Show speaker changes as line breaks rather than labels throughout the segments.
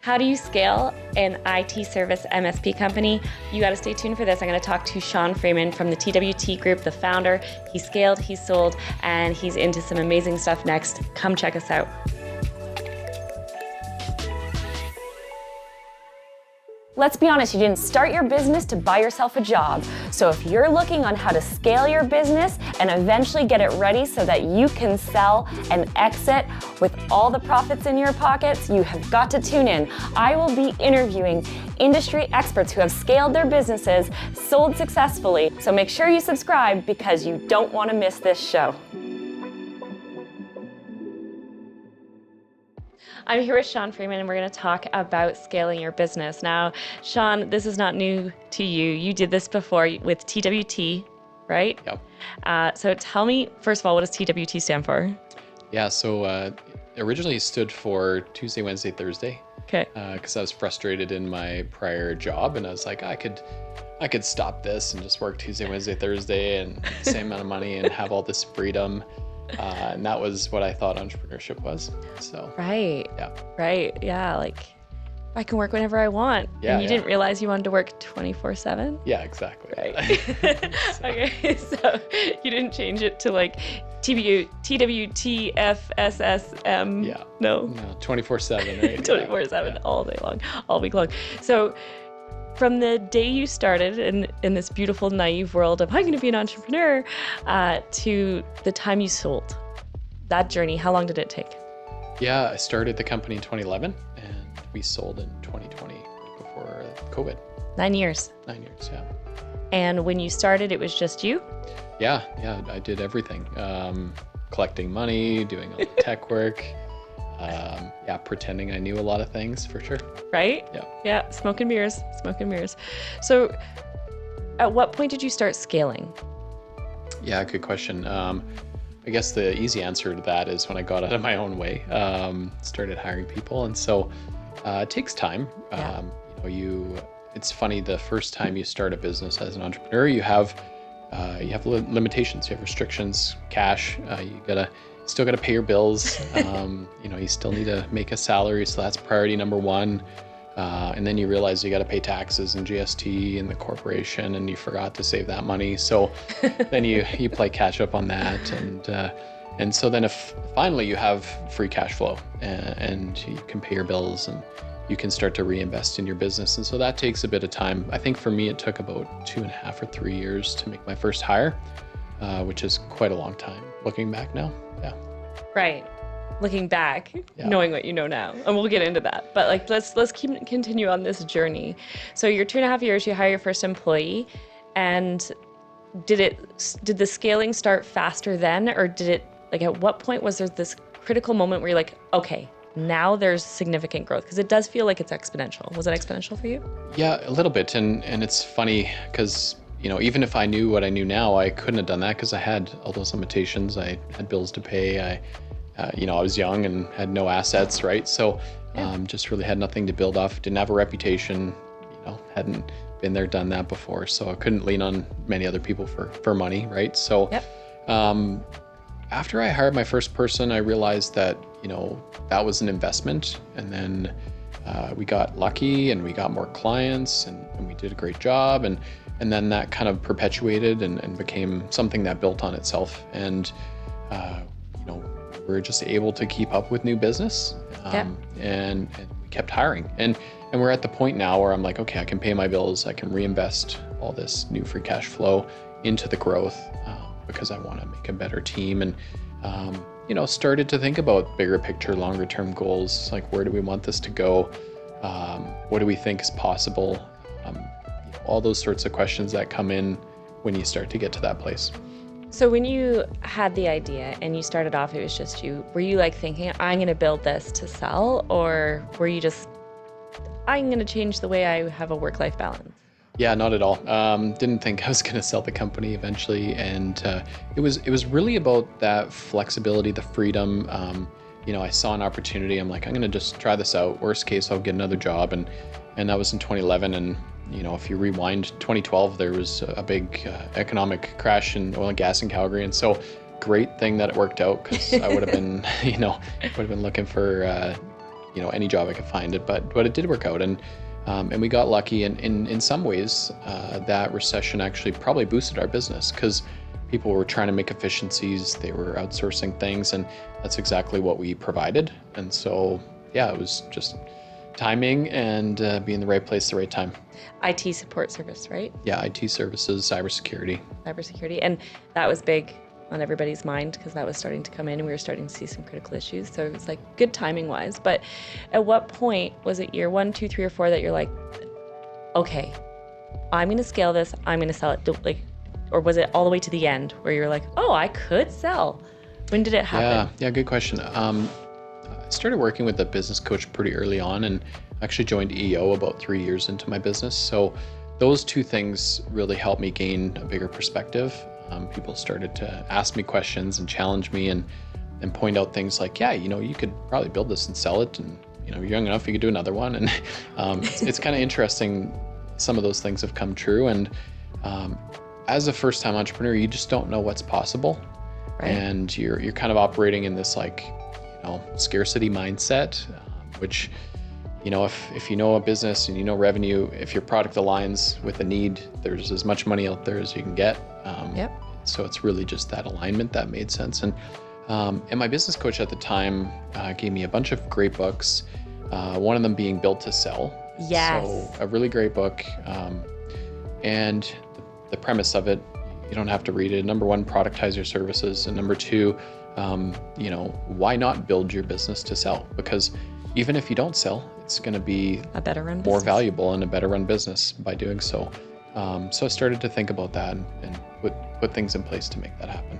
How do you scale an IT service MSP company? You got to stay tuned for this. I'm going to talk to Shawn Freeman from the TWT Group, the founder. He scaled, he sold, and he's into some amazing stuff next. Come check us out. Let's be honest, you didn't start your business to buy yourself a job. So if you're looking on how to scale your business and eventually get it ready so that you can sell and exit with all the profits in your pockets, you have got to tune in. I will be interviewing industry experts who have scaled their businesses, sold successfully. So make sure you subscribe because you don't want to miss this show. I'm here with Shawn Freeman, and we're going to talk about scaling your business. Now, Shawn, this is not new to you. You did this before with TWT, right?
Yep.
So tell me, first of all, what does TWT stand for?
Yeah, so originally it stood for Tuesday, Wednesday, Thursday.
Okay.
Because I was frustrated in my prior job, and I was like, I could stop this and just work Tuesday, Wednesday, Thursday, and the same amount of money and have all this freedom. And that was what I thought entrepreneurship was. So
Right.
yeah.
Right. Yeah. Like I can work whenever I want.
Yeah,
and you didn't realize you wanted to work 24/7?
Yeah, exactly.
Right.
So.
Okay. So you didn't change it to like TWTFSSM.
Yeah.
No,
24/7, right?
24/7,
Yeah.
all day long, all week long. So from the day you started in this beautiful, naive world of I'm going to be an entrepreneur to the time you sold, that journey, how long did it take?
Yeah, I started the company in 2011, and we sold in 2020 before COVID.
9 years.
9 years, yeah.
And when you started, it was just you?
Yeah, I did everything. Collecting money, doing all the tech work, pretending I knew a lot of things for sure.
Right?
Yeah.
Yeah, smoke and mirrors. So at what point did you start scaling?
Yeah, good question. I guess the easy answer to that is when I got out of my own way, started hiring people. And so it takes time.
Yeah.
It's funny, the first time you start a business as an entrepreneur, you have limitations, you have restrictions, cash, still gotta pay your bills. You still need to make a salary. So that's priority number one. And then you realize you got to pay taxes and GST and the corporation, and you forgot to save that money. So then you play catch up on that. And so then if finally you have free cash flow and you can pay your bills and you can start to reinvest in your business. And so that takes a bit of time. I think for me, it took about 2.5 or 3 years to make my first hire, which is quite a long time looking back now. Yeah.
Right. Looking back, knowing what you know now, and we'll get into that. But like, let's continue on this journey. So you're 2.5 years, you hire your first employee, and did the scaling start faster then, or did it, like, at what point was there this critical moment where you're like, okay, now there's significant growth? Because it does feel like it's exponential. Was it exponential for you?
Yeah, a little bit. And it's funny because, even if I knew what I knew now, I couldn't have done that because I had all those limitations. I had bills to pay. I was young and had no assets, right? So just really had nothing to build off. Didn't have a reputation, hadn't been there, done that before. So I couldn't lean on many other people for money, right? So after I hired my first person, I realized that, that was an investment. And then we got lucky and we got more clients and we did a great job. And then that kind of perpetuated and became something that built on itself. And, we're just able to keep up with new business, and we kept hiring. And we're at the point now where I'm like, okay, I can pay my bills. I can reinvest all this new free cash flow into the growth because I want to make a better team. And, started to think about bigger picture, longer term goals. Like, where do we want this to go? What do we think is possible? All those sorts of questions that come in when you start to get to that place.
So when you had the idea and you started off, it was just you, were you like thinking, I'm going to build this to sell? Or were you just, I'm going to change the way I have a work-life balance?
Yeah, not at all. Didn't think I was going to sell the company eventually. And it was really about that flexibility, the freedom. I saw an opportunity. I'm like, I'm going to just try this out. Worst case, I'll get another job. And that was in 2011. And if you rewind 2012, there was a big economic crash in oil and gas in Calgary. And so great thing that it worked out, because I would have been, looking for, any job I could find it, but it did work out, and we got lucky, and in some ways that recession actually probably boosted our business because people were trying to make efficiencies, they were outsourcing things, and that's exactly what we provided. And so yeah, it was just timing and be in the right place at the right time.
IT support service, right?
Yeah, IT services, cybersecurity.
Cybersecurity. And that was big on everybody's mind because that was starting to come in and we were starting to see some critical issues. So it was like good timing wise. But at what point was it year 1, 2, 3, or 4 that you're like, okay, I'm going to scale this, I'm going to sell it? Or was it all the way to the end where you're like, oh, I could sell? When did it happen?
Yeah, good question. I started working with a business coach pretty early on and actually joined EO about 3 years into my business. So those two things really helped me gain a bigger perspective. People started to ask me questions and challenge me and point out things like, yeah, you could probably build this and sell it, and you're young enough, you could do another one. And it's kind of interesting. Some of those things have come true. And as a first-time entrepreneur, you just don't know what's possible.
Right.
And you're kind of operating in this scarcity mindset, which, if you know a business and you know revenue, if your product aligns with a need, there's as much money out there as you can get.
Yep.
So it's really just that alignment that made sense. And my business coach at the time gave me a bunch of great books, one of them being Built to Sell.
Yes.
So a really great book. And the premise of it, you don't have to read it. Number one, productize your services. And number two, why not build your business to sell? Because even if you don't sell, it's going to be
a better run
more
business.
valuable and a better run business by doing so. So I started to think about that and put things in place to make that happen.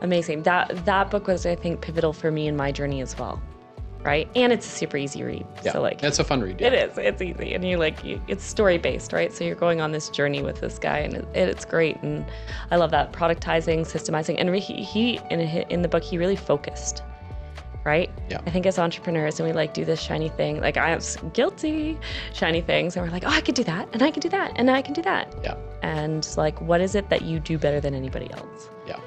Amazing. That book was, I think, pivotal for me in my journey as well. Right? And it's a super easy read.
Yeah,
So
it's a fun read. Yeah.
It is. It's easy. And it's story-based, right? So you're going on this journey with this guy and it's great. And I love that. Productizing, systemizing. And he in the book, he really focused, right?
Yeah.
I think as entrepreneurs, and we do this shiny thing, like I was guilty, shiny things. And we're like, oh, I could do that. And I can do that. And I can do that.
Yeah.
And what is it that you do better than anybody else?
Yeah.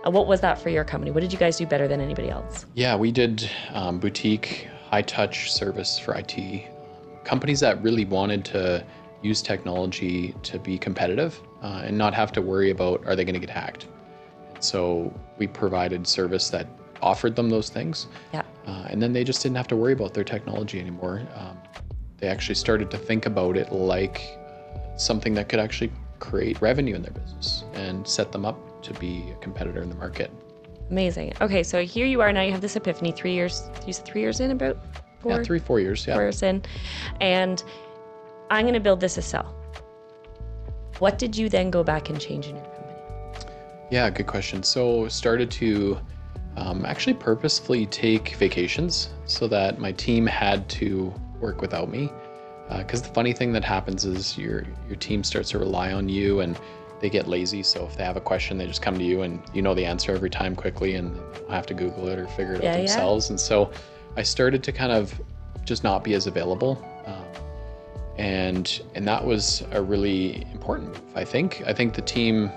What was that for your company? What did you guys do better than anybody else?
Yeah, we did boutique, high-touch service for IT. Companies that really wanted to use technology to be competitive and not have to worry about, are they going to get hacked? So we provided service that offered them those things.
Yeah.
And then they just didn't have to worry about their technology anymore. They actually started to think about it like something that could actually create revenue in their business and set them up to be a competitor in the market.
Amazing. Okay, so here you are now. You have this epiphany. 3 years. You said 3 years in, about 4?
Yeah, 3-4 years. Yeah.
4 years in, and I'm going to build this to sell. What did you then go back and change in your company?
Yeah, good question. So started to actually purposefully take vacations so that my team had to work without me. Because the funny thing that happens is your team starts to rely on you and they get lazy. So if they have a question, they just come to you and you know the answer every time quickly and they don't have to Google it or figure it out themselves. And so I started to kind of just not be as available. And that was a really important move, I think. I think the team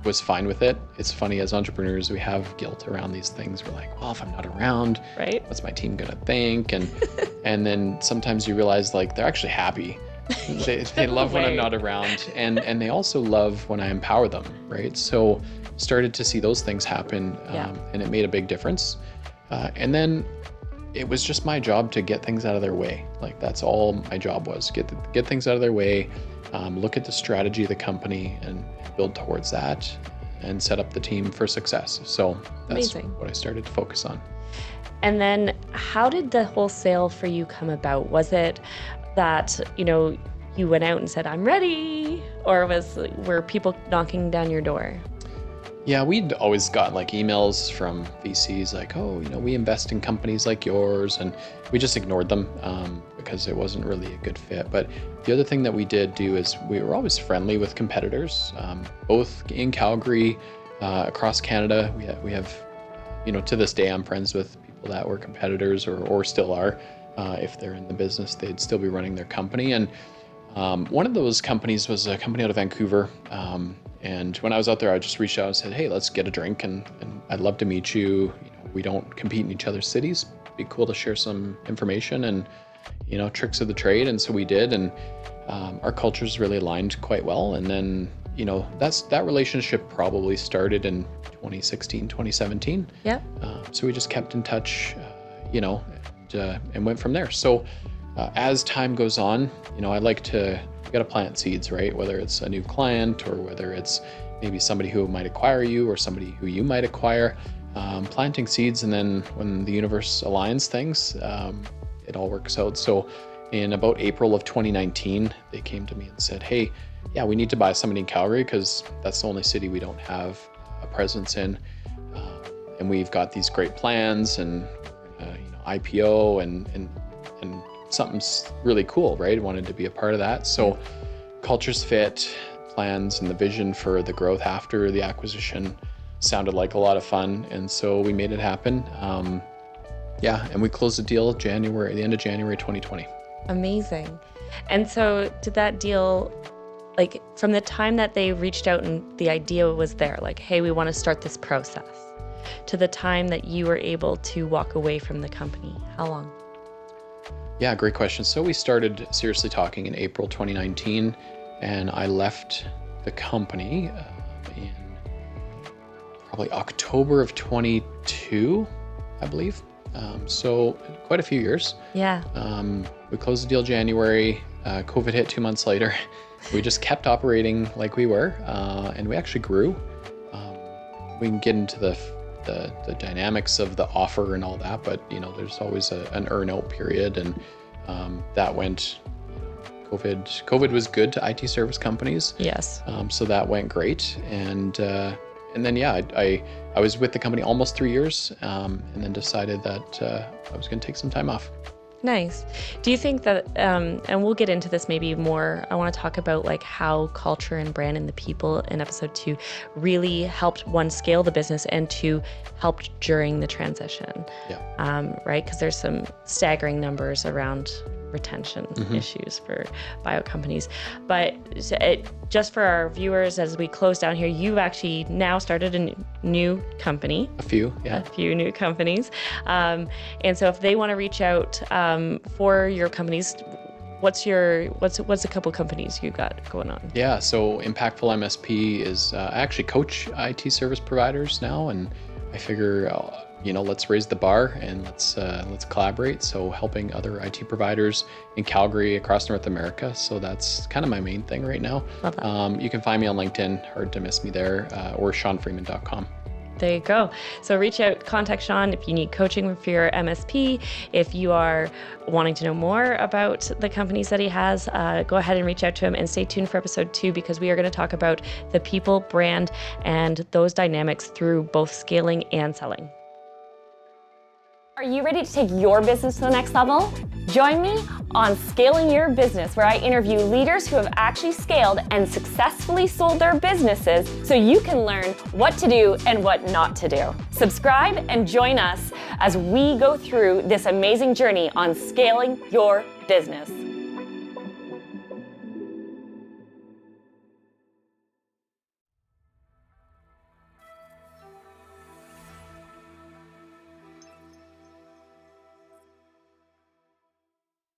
was fine with it. It's funny, as entrepreneurs, we have guilt around these things. We're like, well, if I'm not around,
right,
what's my team gonna think? And and then sometimes you realize they're actually happy. They love when I'm not around, and they also love when I empower them, right? So started to see those things happen, and it made a big difference. And then it was just my job to get things out of their way. That's all my job was: get things out of their way, look at the strategy of the company, and build towards that, and set up the team for success. So that's
Amazing.
What I started to focus on.
And then, how did the whole sale for you come about? Was it that you went out and said, I'm ready, or were people knocking down your door?
Yeah, we'd always got emails from VCs we invest in companies like yours, and we just ignored them because it wasn't really a good fit. But the other thing that we did do is we were always friendly with competitors, both in Calgary, across Canada. We have to this day, I'm friends with people that were competitors or still are. If they're in the business, they'd still be running their company. And one of those companies was a company out of Vancouver. And when I was out there, I just reached out and said, hey, let's get a drink and I'd love to meet you. We don't compete in each other's cities, be cool to share some information and, tricks of the trade. And so we did, and our cultures really aligned quite well. And then, that relationship probably started in 2016, 2017.
Yep.
So we just kept in touch, and went from there. So as time goes on, I like to, you got to plant seeds, right? Whether it's a new client or whether it's maybe somebody who might acquire you or somebody who you might acquire, planting seeds. And then when the universe aligns things, it all works out. So in about April of 2019, they came to me and said, hey, yeah, we need to buy somebody in Calgary because that's the only city we don't have a presence in. And we've got these great plans and IPO and something's really cool, right? I wanted to be a part of that. So cultures fit, plans, and the vision for the growth after the acquisition sounded like a lot of fun. And so we made it happen. And we closed the deal the end of January 2020.
Amazing. And so did that deal, like from the time that they reached out and the idea was there, like, hey, we want to start this process, to the time that you were able to walk away from the company, how long?
Yeah, great question. So we started seriously talking in April 2019, and I left the company in probably October of 22, I believe. So quite a few years.
Yeah.
We closed the deal January. COVID hit 2 months later. We just kept operating like we were, and we actually grew. We can get into the dynamics of the offer and all that, but there's always an earn-out period, and that went. COVID was good to IT service companies.
Yes.
So that went great, and then I was with the company almost 3 years, and then decided that I was going to take some time off.
Nice. Do you think that, and we'll get into this maybe more, I want to talk about like how culture and brand and the people in episode 2 really helped, one, scale the business, and two, helped during the transition.
Yeah.
Right? Because there's some staggering numbers around retention issues for bio companies. But just for our viewers, as we close down here, you've actually now started a new company.
A few
new companies. And so if they want to reach out for your companies, what's a couple companies you got going on?
Yeah, so Impactful MSP is I actually coach IT service providers now, and I figure let's raise the bar and let's collaborate. So helping other IT providers in Calgary, across North America. So that's kind of my main thing right now.
Love that.
You can find me on LinkedIn, hard to miss me there, or ShawnFreeman.com.
There you go. So reach out, contact Shawn if you need coaching for your MSP. If you are wanting to know more about the companies that he has, go ahead and reach out to him, and stay tuned for episode 2, because we are going to talk about the people, brand, and those dynamics through both scaling and selling.
Are you ready to take your business to the next level? Join me on Scaling Your Business, where I interview leaders who have actually scaled and successfully sold their businesses, so you can learn what to do and what not to do. Subscribe and join us as we go through this amazing journey on scaling your business.